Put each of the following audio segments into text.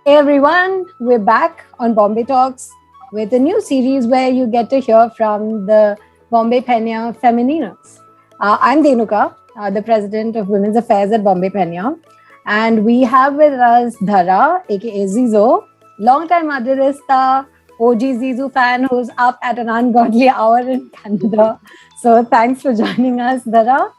Hey everyone, we're back on Bombay Talks with a new series where you get to hear from the Bombay Penya Femininos. I'm Denuka, the president of Women's Affairs at Bombay Penya, and we have with us Dhara, aka Zizo, long-time Adirista, OG Zizu fan who's up at an ungodly hour in Canada. So thanks for joining us, Dhara.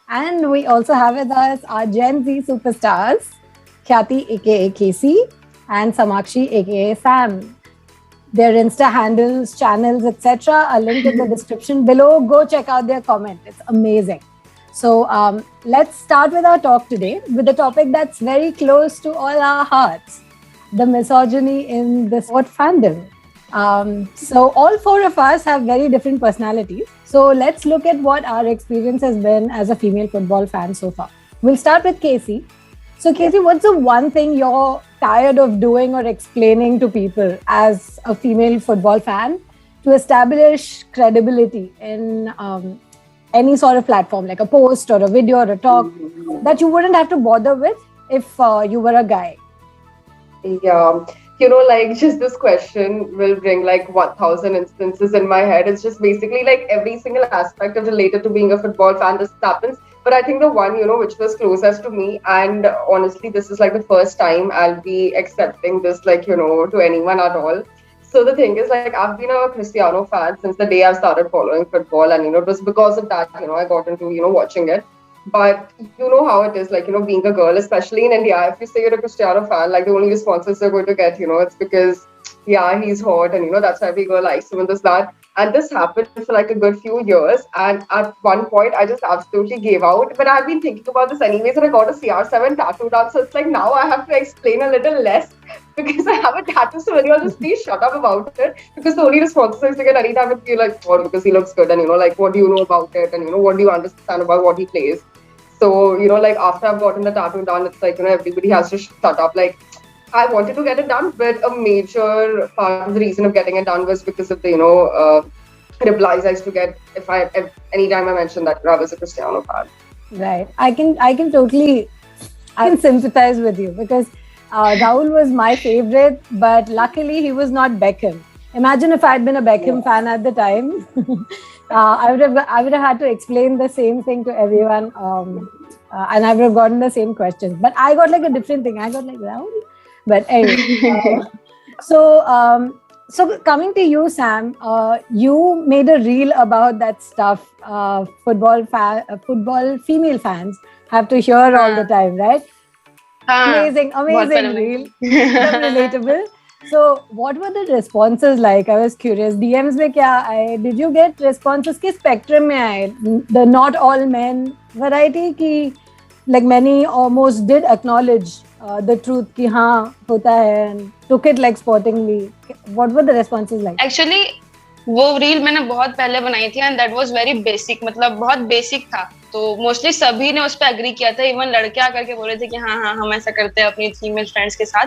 And we also have with us our Gen Z superstars, Khyati aka Casey and Samakshi aka Sam. Their Insta handles, channels, etc. are linked in the description below. Go check out their comment. It's amazing. So let's start with our talk today with a topic that's very close to all our hearts: the misogyny in the sport fandom. So all four of us have very different personalities. So let's look at what our experience has been as a female football fan so far. We'll start with Casey. So Casey, what's the one thing you're tired of doing or explaining to people as a female football fan to establish credibility in any sort of platform, like a post or a video or a talk, that you wouldn't have to bother with if you were a guy? Yeah, like just this question will bring like 1,000 instances in my head. It's just basically like every single aspect of related to being a football fan, this happens. But I think the one, which was closest to me, and honestly, this is like the first time I'll be accepting this, like, to anyone at all. So the thing is, like, I've been a Cristiano fan since the day I've started following football, and it was because of that, I got into, watching it. But you know how it is, like, being a girl, especially in India, if you say you're a Cristiano fan, like the only responses you're going to get, it's because, yeah, he's hot and, that's why every girl likes him and this, that. And this happened for like a good few years. And at one point, I just absolutely gave out. But I've been thinking about this anyways, and I got a CR7 tattoo done. So it's like now I have to explain a little less because I have a tattoo. So when you all just please shut up about it. Because the only responses I used to get anytime would be like, oh, because he looks good. And, like, what do you know about it? And, what do you understand about what he plays? So, like after I've gotten the tattoo done, it's like, everybody has to shut up. Like, I wanted to get it done, but a major part of the reason of getting it done was because of the, replies I used to get if anytime I mentioned that I was a Cristiano fan. Right. I can totally, I can sympathize with you because Rahul was my favorite, but luckily he was not Beckham. Imagine if I'd been a Beckham fan at the time. I would have had to explain the same thing to everyone, and I would have gotten the same questions. But I got like a different thing. I got like Rahul. But anyway, so coming to you, Sam, you made a reel about that stuff. Football female fans have to hear all the time, right? Amazing reel. So relatable. So, what were the responses like? I was curious. DMs में क्या आए? Did you get responses किस spectrum में आए? The not all men variety की, like many almost did acknowledge the truth कि हाँ होता है and took it like sportingly. What were the responses like? Actually, वो रील मैंने बहुत पहले बनाई थी and that was very basic, मतलब बहुत बेसिक था, तो मोस्टली सभी ने उस पर एग्री किया था। इवन लड़के आकर के बोल रहे थे कि हाँ हाँ हम ऐसा करते हैं अपनी फीमेल फ्रेंड्स के साथ।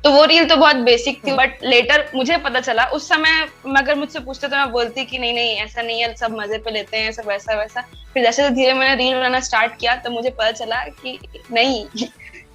तो वो रील तो बहुत बेसिक थी, बट लेटर मुझे पता चला, उस समय अगर मुझसे पूछते तो मैं बोलती कि नहीं नहीं ऐसा नहीं है, सब मजे पे लेते हैं, सब वैसा वैसा। फिर जैसे धीरे मैंने रील बनाना स्टार्ट किया तो मुझे पता चला कि नहीं,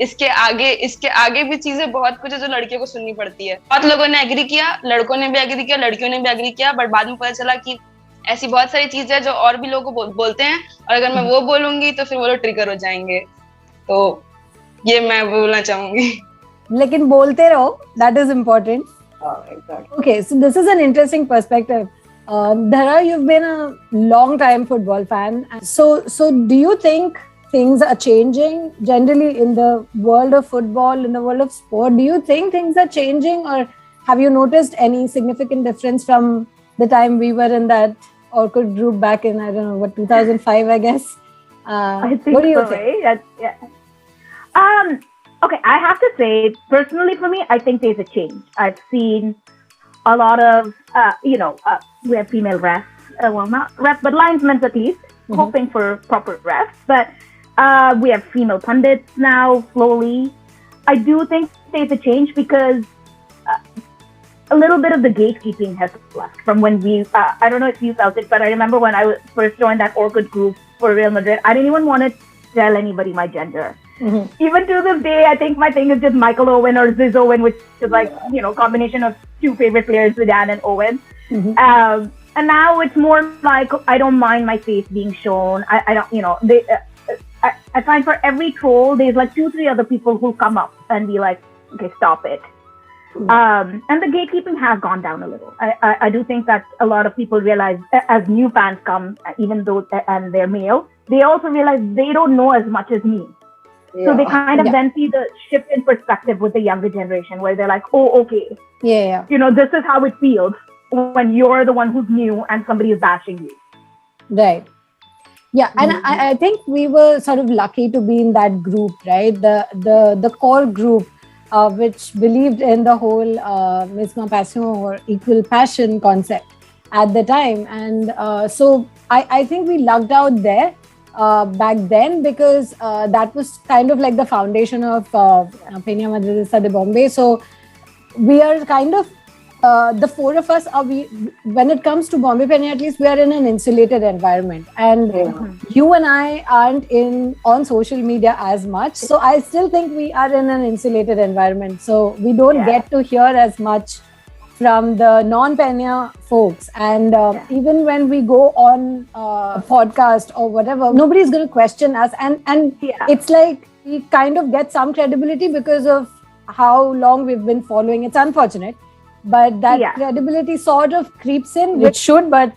इसके आगे भी चीजें बहुत कुछ है जो लड़कियों को सुननी पड़ती है। बहुत लोगों ने एग्री किया, लड़कों ने भी एग्री किया, लड़कियों ने भी एग्री किया, बट बाद में पता चला कि ऐसी बहुत सारी चीजें है जो और भी लोगों को बोलते हैं, और अगर मैं वो बोलूंगी तो फिर वो लोग ट्रिगर हो जाएंगे। तो ये मैं बोलना चाहूंगी। लेकिन बोलते रहो, that is important. Exactly. Okay, so this is an interesting perspective. Dhara, you've been a long time football fan. So do you think things are changing generally in the world of football, in the world of sport? Do you think things are changing, or have you noticed any significant difference from the time we were in that Orkut group back in, I don't know, 2005, I guess? I think what do you so, think? right? Yeah. Okay, I have to say, personally for me, I think there's a change. I've seen a lot of, we have female refs, well, not refs, but linesmen at least, hoping for proper refs. But we have female pundits now, slowly. I do think there's a change because a little bit of the gatekeeping has left from when we, I don't know if you felt it, but I remember when I first joined that Orkut group for Real Madrid, I didn't even want to tell anybody my gender. Mm-hmm. Even to this day, I think my thing is just Michael Owen or Ziz Owen, which is like, combination of two favorite players, Zidane and Owen. Mm-hmm. And now it's more like, I don't mind my face being shown. I don't, I find for every troll, there's like 2-3 other people who come up and be like, okay, stop it. And the gatekeeping has gone down a little. I do think that a lot of people realize, as new fans come, even though and they're male, they also realize they don't know as much as me. So they kind of then see the shift in perspective with the younger generation, where they're like, oh, okay. Yeah. This is how it feels when you're the one who's new and somebody is bashing you. Right. Yeah, and I think we were sort of lucky to be in that group, right? The core group, which believed in the whole misma passion or equal passion concept at the time. And so I think we lucked out there back then, because that was kind of like the foundation of Peña Madridista de Bombay. So we are kind of, the four of us when it comes to Bombay Peña, at least we are in an insulated environment, and you and I aren't on social media as much. So I still think we are in an insulated environment. So we don't get to hear as much from the non-Peña folks. And even when we go on a podcast or whatever, nobody's going to question us. And it's like we kind of get some credibility because of how long we've been following. It's unfortunate. But that credibility sort of creeps in, which should, but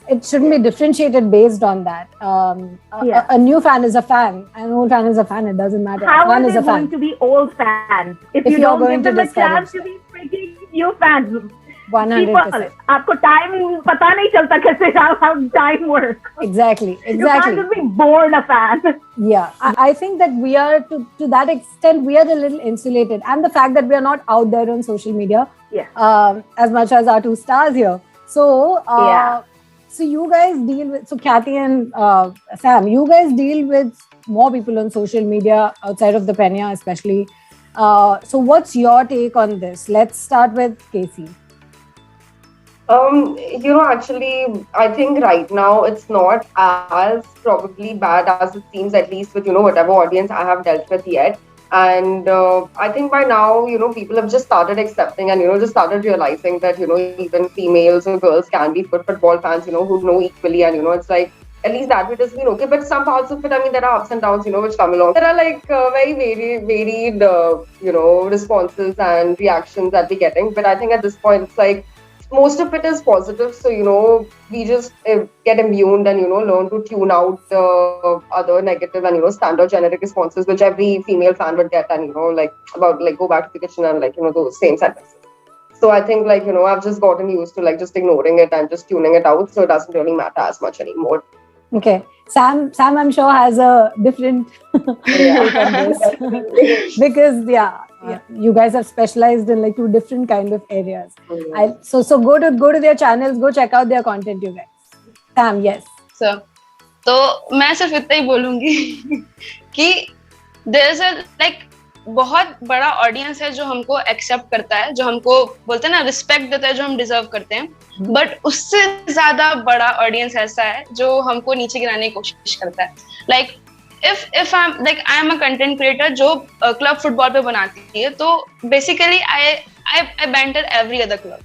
it shouldn't be differentiated based on that. A new fan is a fan, an old fan is a fan. It doesn't matter. How are they going to be old fans if you don't give them a chance to be freaking new fans? 100%. आपको time पता नहीं चलता कैसे how time works. Exactly. You can't just be born a fan. Yeah, I think that we are to that extent we are a little insulated, and the fact that we are not out there on social media, as much as our two stars here. So so you guys deal with Khyati and Sam. You guys deal with more people on social media outside of the Peña, especially. So what's your take on this? Let's start with Casey. Actually, I think right now it's not as probably bad as it seems, at least with, whatever audience I have dealt with yet. And I think by now, people have just started accepting and, just started realizing that, even females or girls can be football fans, who know equally. And, it's like, at least that bit has been okay. But some parts of it, I mean, there are ups and downs, which come along. There are like very varied, responses and reactions that we're getting. But I think at this point, it's like, most of it is positive. So, we just get immune and, learn to tune out the other negative and, standard generic responses, which every female fan would get and, about go back to the kitchen and those same sentences. So I think I've just gotten used to just ignoring it and just tuning it out. So it doesn't really matter as much anymore. Okay. Sam, I'm sure has a different take on this because you guys are specialized in two different kind of areas. So go to their channels, go check out their content, you guys. Sam, yes. So मैं सिर्फ इतना ही बोलूंगी कि there's a बहुत बड़ा audience है जो हमको एक्सेप्ट करता है, जो हमको बोलते हैं ना रिस्पेक्ट देता है, जो हम डिजर्व करते हैं, बट उससे ज्यादा बड़ा ऑडियंस ऐसा है जो हमको नीचे गिराने की कोशिश करता है. Like if I am a content creator जो क्लब फुटबॉल पे बनाती है, तो basically I banter every other club.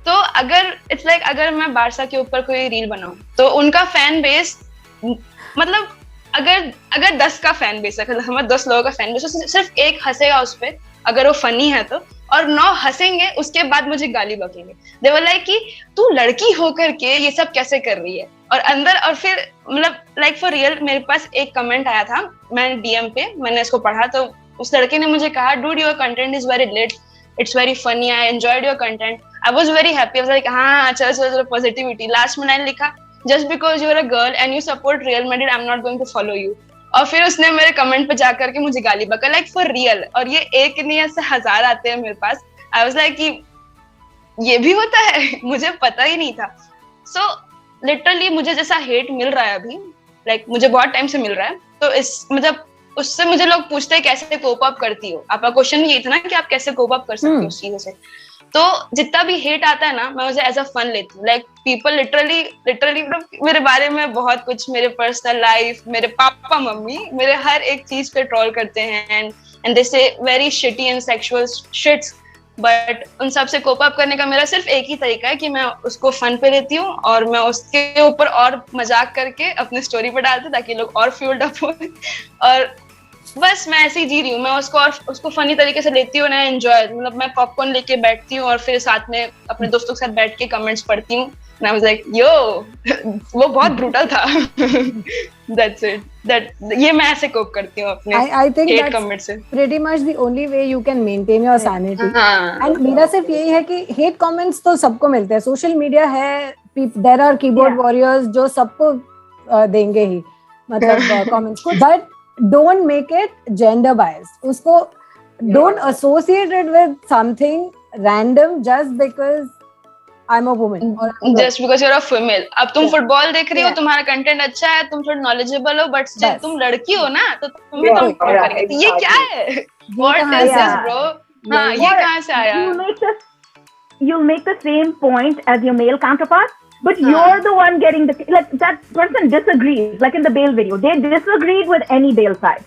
तो अगर इट्स लाइक अगर मैं बारसा के ऊपर कोई रील बनाऊं तो उनका फैन बेस मतलब अगर 10 का फैन बेस है, हमारे 10 लोगों का फैन बेस, सिर्फ एक हंसेगा उस पे अगर वो फनी है तो, और 9 हंसेंगे उसके बाद मुझे गाली बकेंगे. दे वर लाइक कि तू लड़की होकर के ये सब कैसे कर रही है, और अंदर और फिर मतलब फॉर रियल मेरे पास एक कमेंट आया था, मैंने डीएम पे मैंने इसको पढ़ा, तो उस लड़के ने मुझे कहा dude your content is very lit, it's very funny, I enjoyed your content, I was very happy. I was like हाँ चलो पॉजिटिविटी. लास्ट में मैंने लिखा just because you're a girl and you support Real Madrid, I'm not going to follow you. और फिर उसने मेरे comment पे जाकर के मुझे गाली बका लाइक फॉर रियल, और ये एक नहीं ऐसे 1000 आते हैं मेरे पास. आई वाज लाइक कि ये भी होता है, मुझे पता ही नहीं था. सो लिटरली मुझे जैसा हेट मिल रहा है अभी, मुझे बहुत टाइम से मिल रहा है, तो इस मतलब उससे मुझे लोग पूछते हैं कैसे कोप अप करती हो, आपका क्वेश्चन यही था ना कि आप कैसे कोप अप कर सकते हो उस चीजों से। तो जितना भी हेट आता है ना, मैं उसे एज अ फन लेती हूँ। लाइक पीपल लिटरली मेरे बारे में बहुत कुछ, मेरे पर्सनल लाइफ, मेरे पापा मम्मी मेरे हर एक चीज पे ट्रोल करते हैं and they say very shitty and sexual shits, but उन सब से कोप अप करने का मेरा सिर्फ एक ही तरीका है कि मैं उसको फन पे लेती हूँ और मैं उसके ऊपर और मजाक करके अपनी स्टोरी पे डालती हूँ ताकि लोग और फ्यूल्ड अप हो। और बस मैं ऐसे ही जी रही हूँ, मैं उसको फनी तरीके से लेती हूँ ना, एंजॉय, मतलब मैं पॉपकॉर्न लेके बैठती हूँ और फिर साथ में अपने दोस्तों के साथ बैठ के कमेंट्स पढ़ती हूँ। And I was like, yo, वो बहुत ब्रूटल था। That's it. ये मैं ऐसे कोप करती हूँ अपने I think hate that's comment से। pretty much the only way you can maintain your sanity. And मेरा सिर्फ यही है कि hate comments तो सबको मिलते हैं, सोशल मीडिया है, there are keyboard warriors जो सबको देंगे ही, मतलब comments को, but don't make it gender biased. उसको don't associate it with something random just because I'm a woman or just because you're a female. अब तुम फुटबॉल देख रही हो, तुम्हारा कंटेंट अच्छा है, तुम थोड़ा नॉलेजेबल हो, बट स्टिल तुम लड़की हो ना, तो तुम्हें तो करेंगे। ये क्या है? What is this, bro? हाँ, ये कहाँ से आया? You'll make the same point as your male counterpart, but you're the one getting the, like, that person disagrees, like in the Bale video, they disagreed with any Bale side,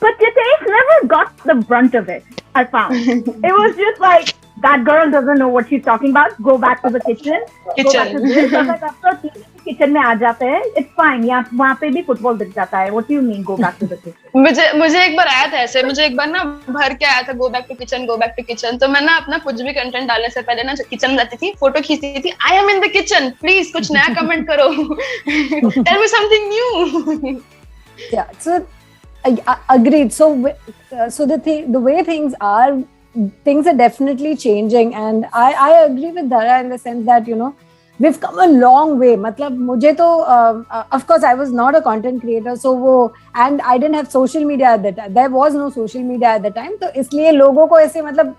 but Jitesh never got the brunt of it. I found it was just like, that girl doesn't know what she's talking about, go back to the kitchen. Kitchen में आ जाते हैं, it's fine, यहाँ वहाँ पे भी football दिख जाता है, what do you mean go back to the kitchen? मुझे एक बार आया था ऐसे, मुझे एक बार ना भर के आया था go back to kitchen, तो मैं ना अपना कुछ भी कंटेंट डालने से पहले ना किचन जाती थी, फोटो खींचती थी, I am in the kitchen, please कुछ नया कमेंट करो, tell me something new. Yeah, so agreed. So the way things are definitely changing, and I agree with Dhara in the sense that, you know, we've come a long way. मतलब मुझे तो of course I was not a content creator, so and I didn't have social media at that time. There was no social media at the time, तो इसलिए लोगों को ऐसे मतलब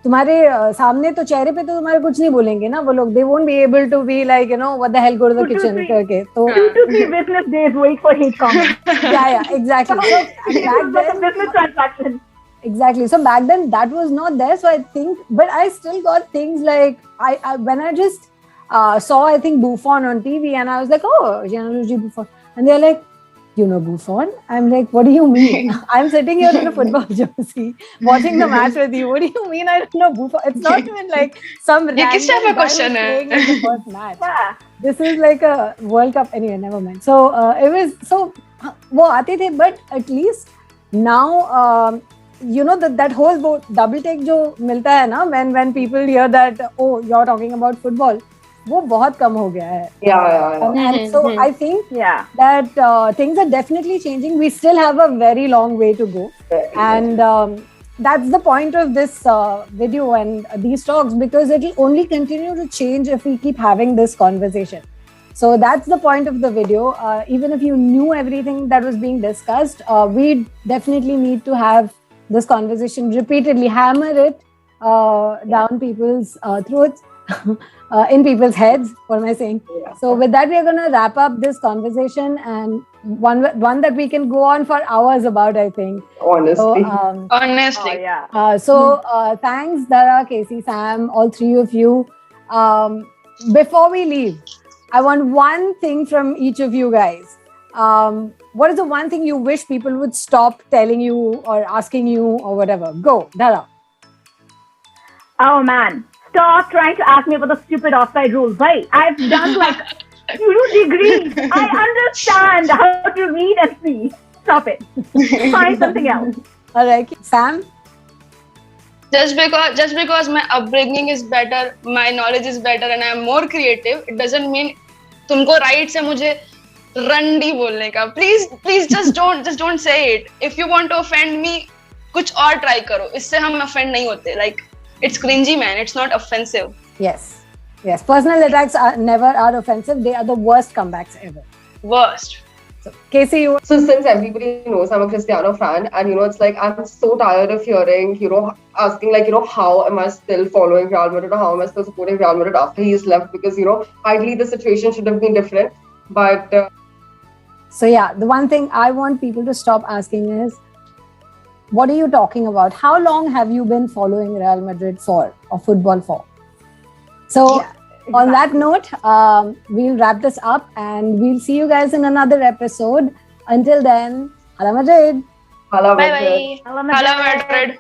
तुम्हारे सामने तो चेहरे पे तो तुम्हारे कुछ नहीं बोलेंगे ना वो लोग, they won't be able to be like, you know, what the hell, go to the kitchen करके, तो 2 to 3 business days wait for hate comments. yeah exactly. So back then, business transaction. Exactly. So back then that was not there. So I think, but I still got things like I when I just saw, I think, Buffon on TV, and I was like, oh, Gianluigi Buffon, and they're like, you know Buffon? I'm like, what do you mean? I'm sitting here in a football jersey watching the match with you. What do you mean I don't know Buffon? It's not even like some random guy question playing in the first match. Yeah. This is like a World Cup. Anyway, never mind. So it was, so वो आते थे, but at least now you know that whole double take जो मिलता है ना, when people hear that, oh, you're talking about football, वो बहुत कम हो गया है. And so I think that things are definitely changing. We still have a very long way to go, and that's the point of this video and these talks, because it will only continue to change if we keep having this conversation. So that's the point of the video. Even if you knew everything that was being discussed, we definitely need to have this conversation repeatedly, hammer it down people's throats, in people's heads. What am I saying? Yeah. So with that, we're going to wrap up this conversation, and one that we can go on for hours about, I think. Honestly. So, honestly. Thanks, Dhara, Casey, Sam, all three of you. Before we leave, I want one thing from each of you guys. What is the one thing you wish people would stop telling you or asking you or whatever? Go, Dhara. Oh man, stop trying to ask me about the stupid offside rules. Right? I've done like 2 degrees. I understand how to read and see. Stop it. Find something else. All right, Sam. Just because my upbringing is better, my knowledge is better, and I am more creative, it doesn't mean तुमको right से मुझे रंडी बोलने का. Please just don't say it. If you want to offend me, कुछ और try करो. इससे हम offend नहीं होते. Like, it's cringy, man. It's not offensive. Yes. Personal attacks never are offensive. They are the worst comebacks ever. Worst. So, Casey, you. So since everybody knows I'm a Cristiano fan, and it's like I'm so tired of hearing, asking like, how am I still following Real Madrid, or how am I still supporting Real Madrid after he's left? Because ideally the situation should have been different, but So yeah, the one thing I want people to stop asking is, what are you talking about? How long have you been following Real Madrid for, or football for? So on that note, we'll wrap this up and we'll see you guys in another episode. Until then, Hala Madrid. Hala Bye Madrid. bye. Hala Madrid.